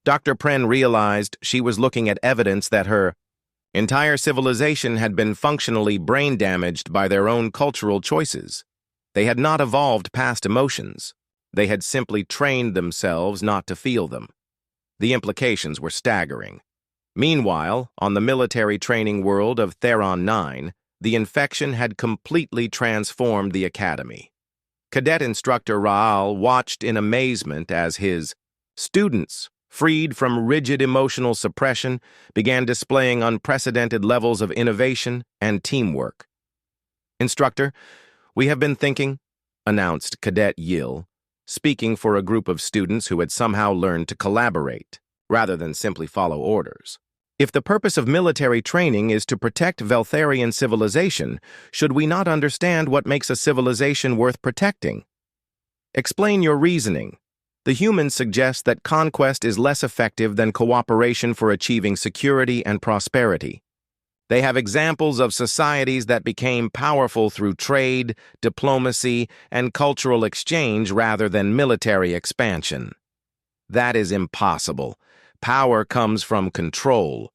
A: Dr. Pren realized she was looking at evidence that her entire civilization had been functionally brain damaged by their own cultural choices. They had not evolved past emotions. They had simply trained themselves not to feel them. The implications were staggering. Meanwhile, on the military training world of Theron 9, the infection had completely transformed the academy. Cadet instructor Raal watched in amazement as his students, freed from rigid emotional suppression, began displaying unprecedented levels of innovation and teamwork. "Instructor, we have been thinking," announced Cadet Yill, speaking for a group of students who had somehow learned to collaborate, rather than simply follow orders. "If the purpose of military training is to protect Veltharian civilization, should we not understand what makes a civilization worth protecting? Explain your reasoning. The humans suggest that conquest is less effective than cooperation for achieving security and prosperity. They have examples of societies that became powerful through trade, diplomacy, and cultural exchange rather than military expansion. That is impossible. Power comes from control.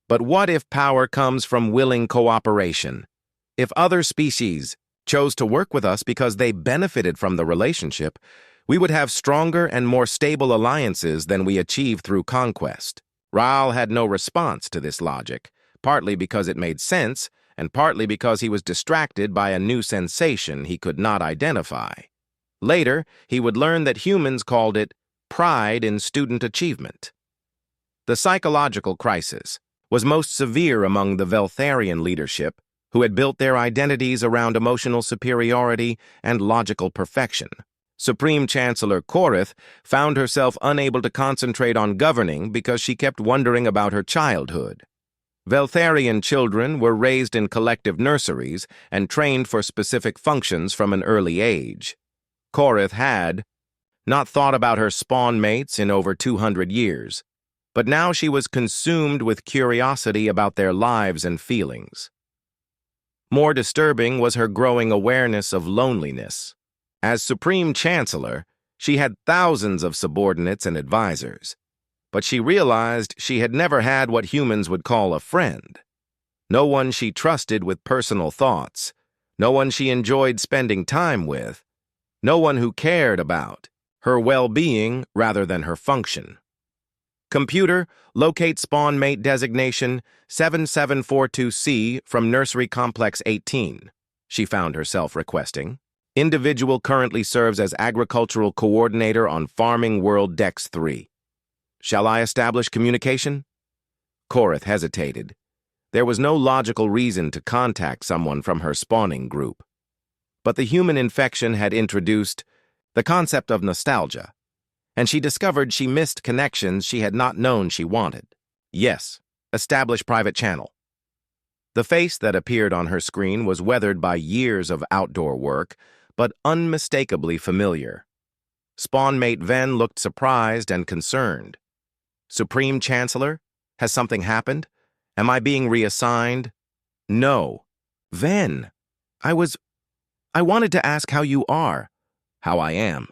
A: But what if power comes from willing cooperation? If other species chose to work with us because they benefited from the relationship, we would have stronger and more stable alliances than we achieve through conquest." Raal had no response to this logic, partly because it made sense, and partly because he was distracted by a new sensation he could not identify. Later, he would learn that humans called it pride in student achievement. The psychological crisis was most severe among the Veltharian leadership, who had built their identities around emotional superiority and logical perfection. Supreme Chancellor Korith found herself unable to concentrate on governing because she kept wondering about her childhood. Veltharian children were raised in collective nurseries and trained for specific functions from an early age. Korith had not thought about her spawn mates in over 200 years, but now she was consumed with curiosity about their lives and feelings. More disturbing was her growing awareness of loneliness. As Supreme Chancellor, she had thousands of subordinates and advisors, but she realized she had never had what humans would call a friend. No one she trusted with personal thoughts, no one she enjoyed spending time with, no one who cared about her well-being rather than her function. "Computer, locate spawn mate designation 7742C from Nursery Complex 18, she found herself requesting. "Individual currently serves as Agricultural Coordinator on Farming World Dex 3. "Shall I establish communication?" Korith hesitated. There was no logical reason to contact someone from her spawning group. But the human infection had introduced the concept of nostalgia, and she discovered she missed connections she had not known she wanted. "Yes, establish private channel." The face that appeared on her screen was weathered by years of outdoor work, but unmistakably familiar. Spawnmate Ven looked surprised and concerned. "Supreme Chancellor, has something happened? Am I being reassigned?" "No. Ven, I wanted to ask how you are." "How I am.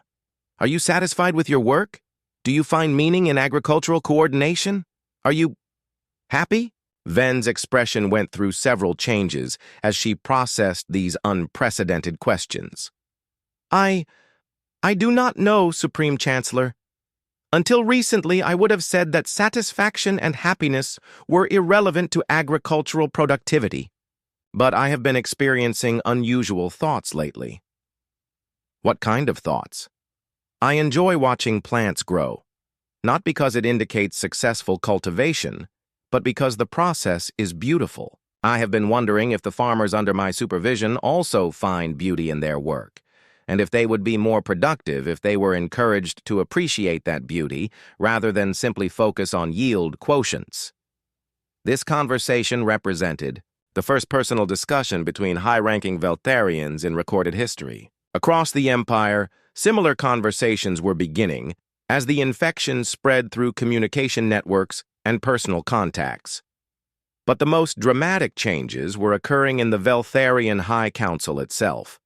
A: Are you satisfied with your work? Do you find meaning in agricultural coordination? Are you happy?" Ven's expression went through several changes as she processed these unprecedented questions. I do not know, Supreme Chancellor. Until recently, I would have said that satisfaction and happiness were irrelevant to agricultural productivity. But I have been experiencing unusual thoughts lately." "What kind of thoughts?" "I enjoy watching plants grow, not because it indicates successful cultivation, but because the process is beautiful. I have been wondering if the farmers under my supervision also find beauty in their work, and if they would be more productive if they were encouraged to appreciate that beauty rather than simply focus on yield quotients." This conversation represented the first personal discussion between high-ranking Veltharians in recorded history. Across the Empire, similar conversations were beginning as the infection spread through communication networks and personal contacts. But the most dramatic changes were occurring in the Veltharian High Council itself.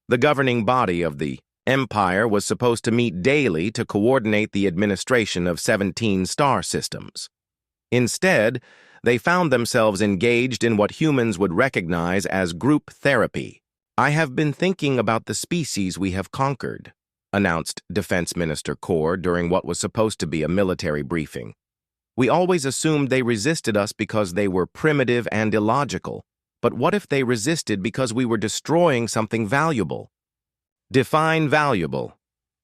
A: The governing body of the Empire was supposed to meet daily to coordinate the administration of 17 star systems. Instead, they found themselves engaged in what humans would recognize as group therapy. "I have been thinking about the species we have conquered. announced Defense Minister Kaur during what was supposed to be a military briefing. We always assumed they resisted us because they were primitive and illogical. But what if they resisted because we were destroying something valuable? Define valuable,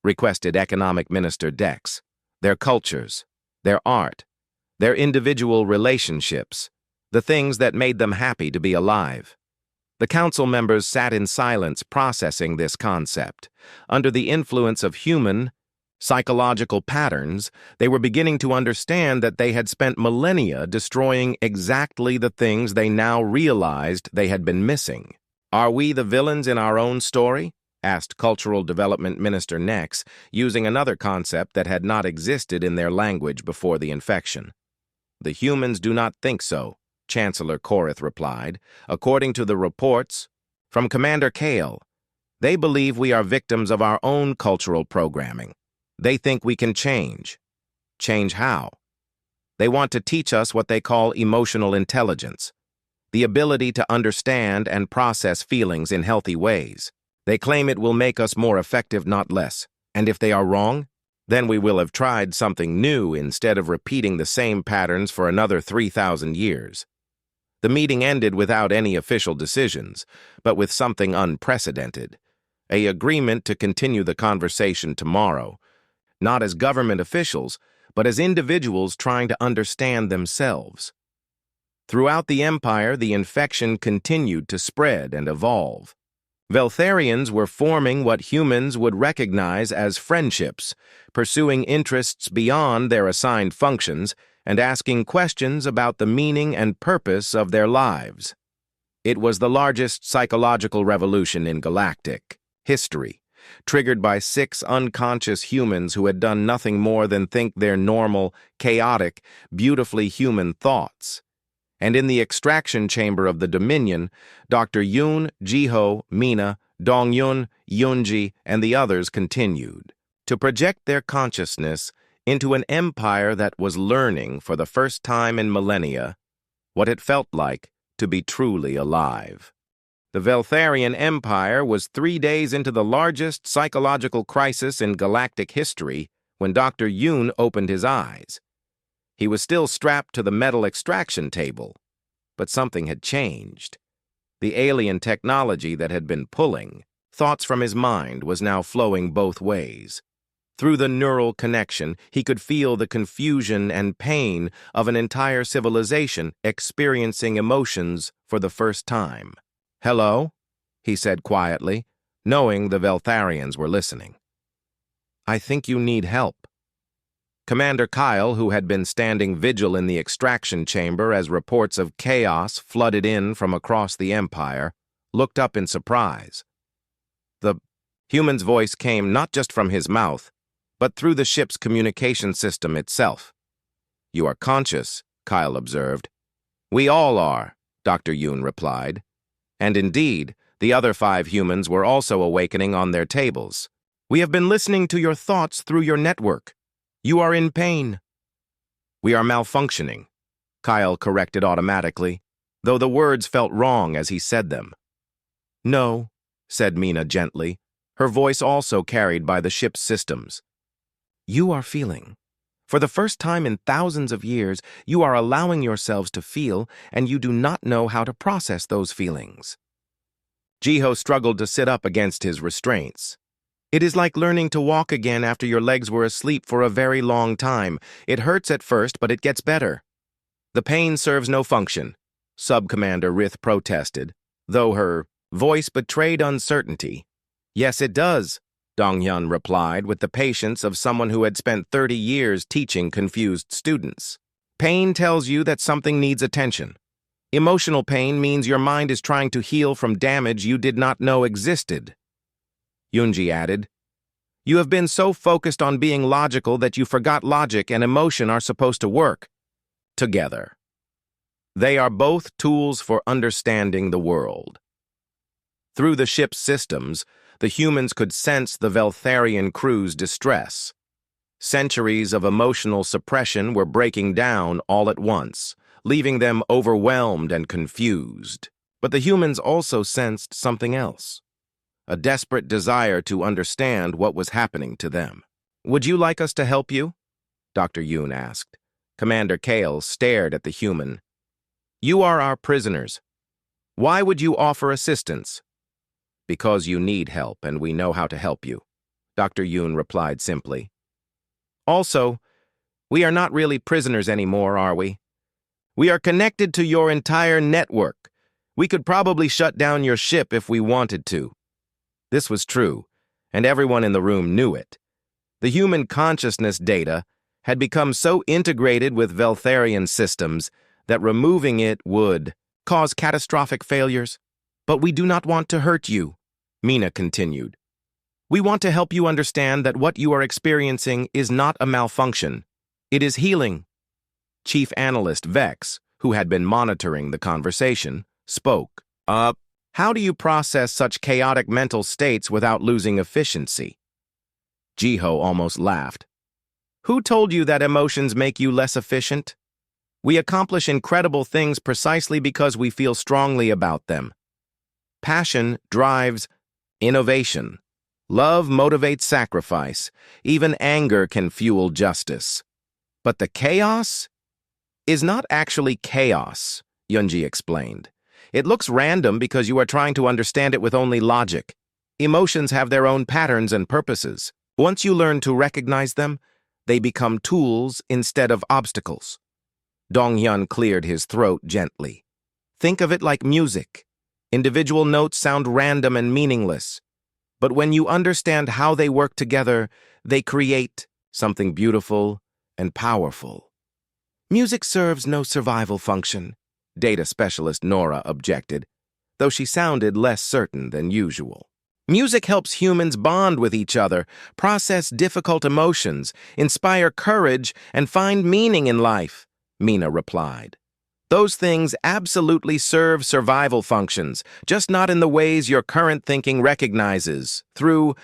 A: requested Economic Minister Dex. Their cultures, their art, their individual relationships, the things that made them happy to be alive. The council members sat in silence processing this concept. Under the influence of human, psychological patterns, they were beginning to understand that they had spent millennia destroying exactly the things they now realized they had been missing. Are we the villains in our own story? Asked Cultural Development Minister Nex, using another concept that had not existed in their language before the infection. The humans do not think so, Chancellor Korith replied. According to the reports from Commander Kale, they believe we are victims of our own cultural programming. They think we can change. Change how? They want to teach us what they call emotional intelligence, the ability to understand and process feelings in healthy ways. They claim it will make us more effective, not less. And if they are wrong, then we will have tried something new instead of repeating the same patterns for another 3,000 years. The meeting ended without any official decisions, but with something unprecedented. An agreement to continue the conversation tomorrow, not as government officials, but as individuals trying to understand themselves. Throughout the Empire, the infection continued to spread and evolve. Veltharians were forming what humans would recognize as friendships, pursuing interests beyond their assigned functions and asking questions about the meaning and purpose of their lives. It was the largest psychological revolution in galactic history, triggered by 6 unconscious humans who had done nothing more than think their normal, chaotic, beautifully human thoughts. And in the extraction chamber of the Dominion, Dr. Yoon, Jiho, Mina, Dongyun, Yunji, and the others continued to project their consciousness into an empire that was learning for the first time in millennia what it felt like to be truly alive. The Veltharian Empire was 3 days into the largest psychological crisis in galactic history when Dr. Yoon opened his eyes. He was still strapped to the metal extraction table, but something had changed. The alien technology that had been pulling thoughts from his mind was now flowing both ways. Through the neural connection, he could feel the confusion and pain of an entire civilization experiencing emotions for the first time. "Hello?" he said quietly, knowing the Veltharians were listening. "I think you need help." Commander Kyle, who had been standing vigil in the extraction chamber as reports of chaos flooded in from across the Empire, looked up in surprise. The human's voice came not just from his mouth, but through the ship's communication system itself. "You are conscious," Kyle observed. "We all are," Dr. Yoon replied. And indeed, the other 5 humans were also awakening on their tables. "We have been listening to your thoughts through your network. You are in pain." "We are malfunctioning," Kyle corrected automatically, though the words felt wrong as he said them. "No," said Mina gently, her voice also carried by the ship's systems. "You are feeling. For the first time in thousands of years, you are allowing yourselves to feel, and you do not know how to process those feelings." Jiho struggled to sit up against his restraints. "It is like learning to walk again after your legs were asleep for a very long time. It hurts at first, but it gets better." "The pain serves no function," Sub-Commander Rith protested, though her voice betrayed uncertainty. "Yes, it does," Donghyun replied with the patience of someone who had spent 30 years teaching confused students. "Pain tells you that something needs attention. Emotional pain means your mind is trying to heal from damage you did not know existed." Yunji added, "You have been so focused on being logical that you forgot logic and emotion are supposed to work together. They are both tools for understanding the world." Through the ship's systems, the humans could sense the Veltharian crew's distress. Centuries of emotional suppression were breaking down all at once, leaving them overwhelmed and confused. But the humans also sensed something else. a desperate desire to understand what was happening to them. "Would you like us to help you?" Dr. Yoon asked. Commander Kale stared at the human. "You are our prisoners. Why would you offer assistance?" "Because you need help, and we know how to help you," Dr. Yoon replied simply. "Also, we are not really prisoners anymore, are we? We are connected to your entire network. We could probably shut down your ship if we wanted to." This was true, and everyone in the room knew it. The human consciousness data had become so integrated with Veltharian systems that removing it would cause catastrophic failures. "But we do not want to hurt you," Mina continued. "We want to help you understand that what you are experiencing is not a malfunction. It is healing." Chief Analyst Vex, who had been monitoring the conversation, spoke. How do you process such chaotic mental states without losing efficiency?" Jiho almost laughed. "Who told you that emotions make you less efficient? We accomplish incredible things precisely because we feel strongly about them. Passion drives innovation. Love motivates sacrifice. Even anger can fuel justice. But the chaos is not actually chaos," Yunji explained. "It looks random because you are trying to understand it with only logic. Emotions have their own patterns and purposes. Once you learn to recognize them, they become tools instead of obstacles." Donghyun cleared his throat gently. "Think of it like music. Individual notes sound random and meaningless. But when you understand how they work together, they create something beautiful and powerful." "Music serves no survival function," data specialist Nora objected, though she sounded less certain than usual. "Music helps humans bond with each other, process difficult emotions, inspire courage, and find meaning in life," Mina replied. "Those things absolutely serve survival functions, just not in the ways your current thinking recognizes. Through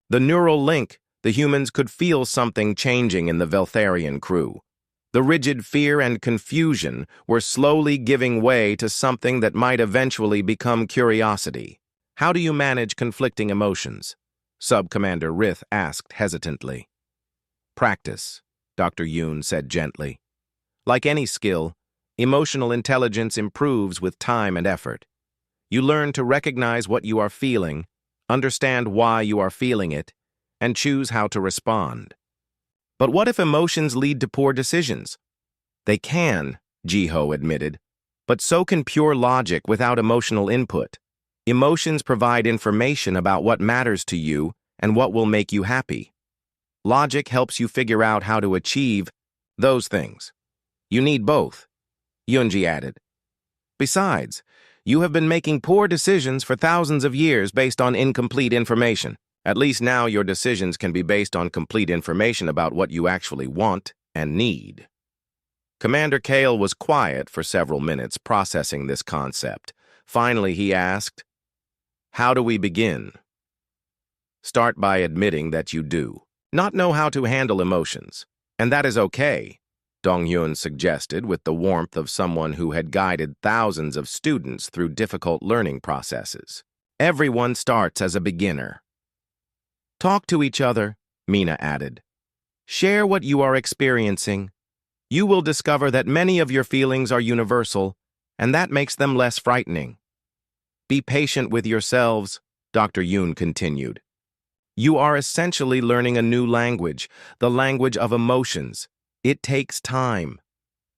A: the neural link, the humans could feel something changing in the Veltharian crew. The rigid fear and confusion were slowly giving way to something that might eventually become curiosity." "How do you manage conflicting emotions?" Sub-Commander Rith asked hesitantly. "Practice," Dr. Yoon said gently. "Like any skill, emotional intelligence improves with time and effort. You learn to recognize what you are feeling, understand why you are feeling it, and choose how to respond." "But what if emotions lead to poor decisions?" "They can," Jiho admitted, "but so can pure logic without emotional input. Emotions provide information about what matters to you and what will make you happy. Logic helps you figure out how to achieve those things. You need both," Yunji added. "Besides, you have been making poor decisions for thousands of years based on incomplete information. At least now your decisions can be based on complete information about what you actually want and need." Commander Kale was quiet for several minutes processing this concept. Finally, he asked, "How do we begin?" "Start by admitting that you do not know how to handle emotions, and that is okay," Donghyun suggested with the warmth of someone who had guided thousands of students through difficult learning processes. "Everyone starts as a beginner." "Talk to each other," Mina added. "Share what you are experiencing. You will discover that many of your feelings are universal, and that makes them less frightening. Be patient with yourselves," Dr. Yoon continued. "You are essentially learning a new language, the language of emotions. It takes time.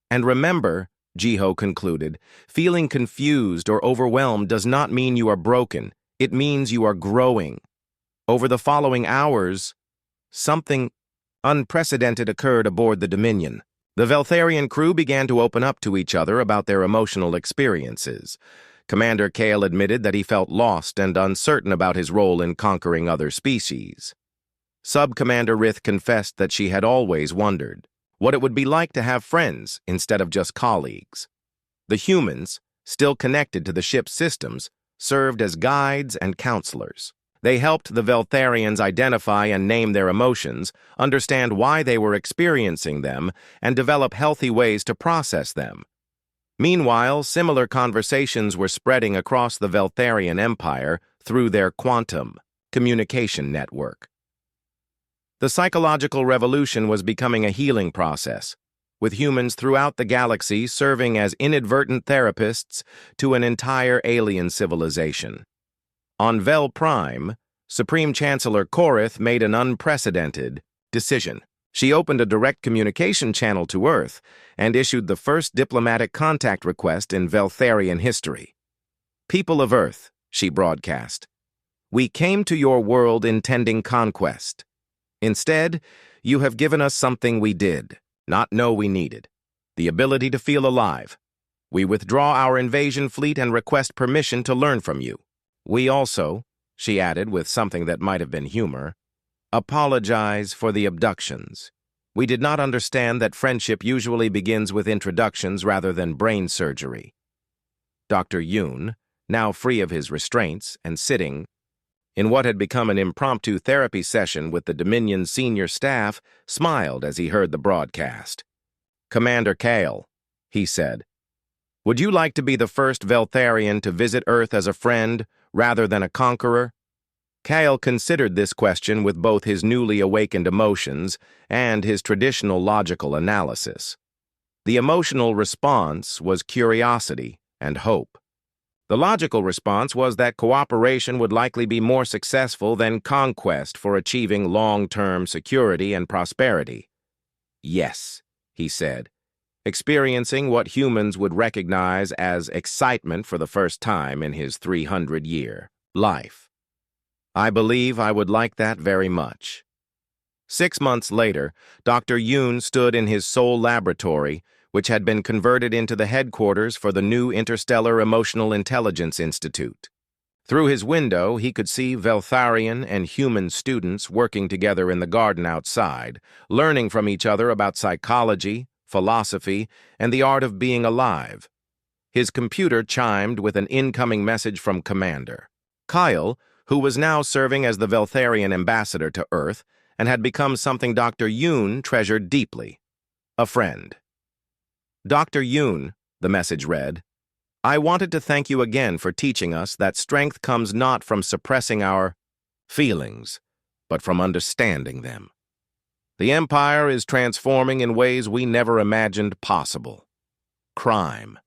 A: And remember," Jiho concluded, "feeling confused or overwhelmed does not mean you are broken. It means you are growing." Over the following hours, something unprecedented occurred aboard the Dominion. The Veltharian crew began to open up to each other about their emotional experiences. Commander Kale admitted that he felt lost and uncertain about his role in conquering other species. Sub-Commander Rith confessed that she had always wondered what it would be like to have friends instead of just colleagues. The humans, still connected to the ship's systems, served as guides and counselors. They helped the Veltharians identify and name their emotions, understand why they were experiencing them, and develop healthy ways to process them. Meanwhile, similar conversations were spreading across the Veltharian Empire through their quantum communication network. The psychological revolution was becoming a healing process, with humans throughout the galaxy serving as inadvertent therapists to an entire alien civilization. On Vel Prime, Supreme Chancellor Korith made an unprecedented decision. She opened a direct communication channel to Earth and issued the first diplomatic contact request in Veltharian history. "People of Earth," she broadcast, "we came to your world intending conquest. Instead, you have given us something we did not know we needed: the ability to feel alive. We withdraw our invasion fleet and request permission to learn from you. We also," she added with something that might have been humor, "apologize for the abductions. We did not understand that friendship usually begins with introductions rather than brain surgery." Dr. Yoon, now free of his restraints and sitting in what had become an impromptu therapy session with the Dominion's senior staff, smiled as he heard the broadcast. "Commander Kale," he said, "would you like to be the first Veltharian to visit Earth as a friend rather than a conqueror?" Kale considered this question with both his newly awakened emotions and his traditional logical analysis. The emotional response was curiosity and hope. The logical response was that cooperation would likely be more successful than conquest for achieving long-term security and prosperity. "Yes," he said, experiencing what humans would recognize as excitement for the first time in his 300-year life. "I believe I would like that very much." 6 months later, Dr. Yoon stood in his Seoul laboratory, which had been converted into the headquarters for the new Interstellar Emotional Intelligence Institute. Through his window, he could see Veltharian and human students working together in the garden outside, learning from each other about psychology, philosophy, and the art of being alive. His computer chimed with an incoming message from Commander Kyle, who was now serving as the Veltharian ambassador to Earth and had become something Dr. Yoon treasured deeply: a friend. "Dr. Yoon," the message read, "I wanted to thank you again for teaching us that strength comes not from suppressing our feelings, but from understanding them. The Empire is transforming in ways we never imagined possible. Crime,